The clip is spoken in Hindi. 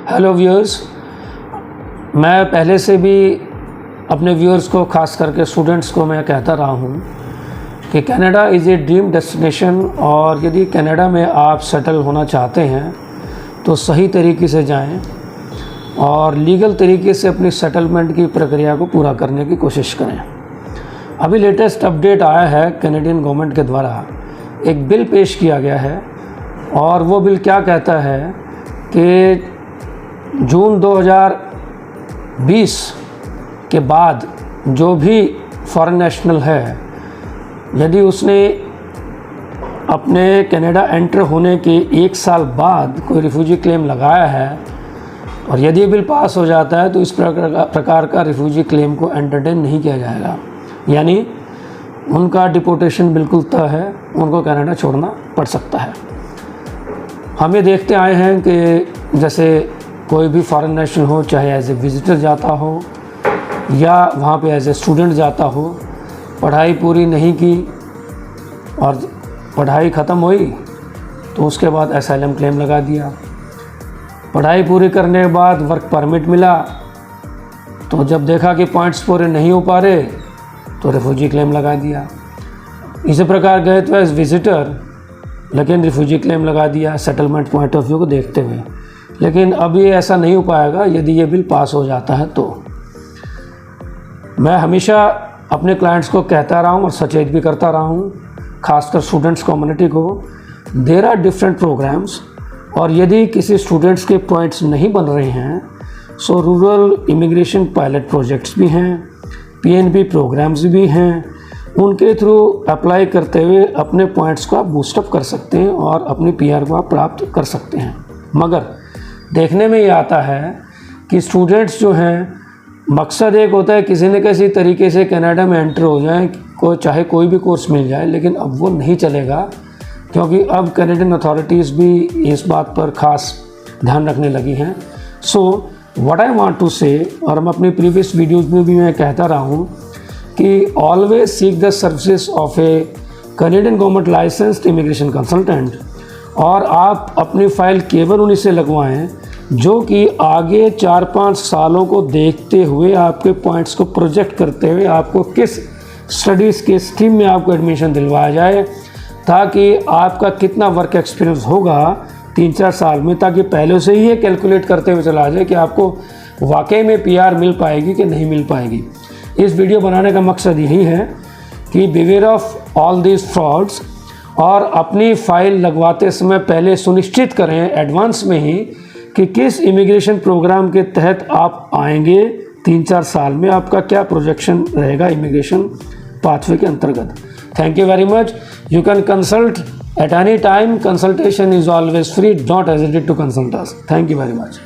हेलो व्यूअर्स, मैं पहले से भी अपने व्यूअर्स को, खास करके स्टूडेंट्स को मैं कहता रहा हूँ कि Canada is a dream destination. और यदि कनाडा में आप सेटल होना चाहते हैं तो सही तरीके से जाएं और लीगल तरीके से अपनी सेटलमेंट की प्रक्रिया को पूरा करने की कोशिश करें। अभी लेटेस्ट अपडेट आया है, कैनेडियन गवर्नमेंट के द्वारा एक बिल पेश किया गया है और वो बिल क्या कहता है कि जून 2020 के बाद जो भी फॉरेन नेशनल है, यदि उसने अपने कनाडा एंटर होने के 1 साल बाद कोई रिफ्यूजी क्लेम लगाया है और यदि ये बिल पास हो जाता है तो इस प्रकार का रिफ्यूजी क्लेम को एंटरटेन नहीं किया जाएगा। यानी उनका डिपोर्टेशन बिल्कुल तय है, उनको कनाडा छोड़ना पड़ सकता है। हम ये देखते आए हैं कि जैसे कोई भी फॉरेन नेशनल हो, चाहे एज ए विज़िटर जाता हो या वहाँ पे एज ए स्टूडेंट जाता हो, पढ़ाई पूरी नहीं की और पढ़ाई ख़त्म हुई तो उसके बाद एसाइलम क्लेम लगा दिया। पढ़ाई पूरी करने के बाद वर्क परमिट मिला तो जब देखा कि पॉइंट्स पूरे नहीं हो पा रहे तो रिफ्यूजी क्लेम लगा दिया। इसी प्रकार गए तो एज विज़िटर, लेकिन रिफ्यूजी क्लेम लगा दिया सेटलमेंट पॉइंट ऑफ व्यू को देखते हुए। लेकिन अब ये ऐसा नहीं हो पाएगा यदि ये बिल पास हो जाता है तो। मैं हमेशा अपने क्लाइंट्स को कहता रहा हूँ और सचेत भी करता रहा हूँ, खासकर स्टूडेंट्स कम्युनिटी को, देयर आर डिफरेंट प्रोग्राम्स। और यदि किसी स्टूडेंट्स के पॉइंट्स नहीं बन रहे हैं सो रूरल इमिग्रेशन पायलट प्रोजेक्ट्स भी हैं, PNP प्रोग्राम्स भी हैं, उनके थ्रू अप्लाई करते हुए अपने पॉइंट्स को आप बूस्टअप कर सकते हैं और अपनी PR को आप प्राप्त कर सकते हैं। मगर देखने में ये आता है कि स्टूडेंट्स जो हैं, मकसद एक होता है किसी न किसी तरीके से कनाडा में एंटर हो जाए, चाहे कोई भी कोर्स मिल जाए, लेकिन अब वो नहीं चलेगा क्योंकि अब कैनेडियन अथॉरिटीज़ भी इस बात पर ख़ास ध्यान रखने लगी हैं। So what I want to say, और हम अपनी प्रीवियस वीडियोज़ में भी मैं कहता रहा हूँ कि always seek the services of A Canadian government licensed immigration consultant. और आप अपनी फ़ाइल केवल उन्हीं से लगवाएं जो कि आगे 4-5 सालों को देखते हुए आपके पॉइंट्स को प्रोजेक्ट करते हुए आपको किस स्टडीज़ के स्ट्रीम में आपको एडमिशन दिलवाया जाए, ताकि आपका कितना वर्क एक्सपीरियंस होगा 3-4 साल में, ताकि पहले से ही ये कैलकुलेट करते हुए चला जाए कि आपको वाकई में PR मिल पाएगी कि नहीं मिल पाएगी। इस वीडियो बनाने का मकसद यही है कि beware of all these frauds, और अपनी फ़ाइल लगवाते समय पहले सुनिश्चित करें एडवांस में ही कि किस इमिग्रेशन प्रोग्राम के तहत आप आएंगे 3-4 साल में, आपका क्या प्रोजेक्शन रहेगा इमिग्रेशन पाथवे के अंतर्गत। Thank you very much. You can consult at any time. Consultation is always free. Don't hesitate to consult us. Thank you very much.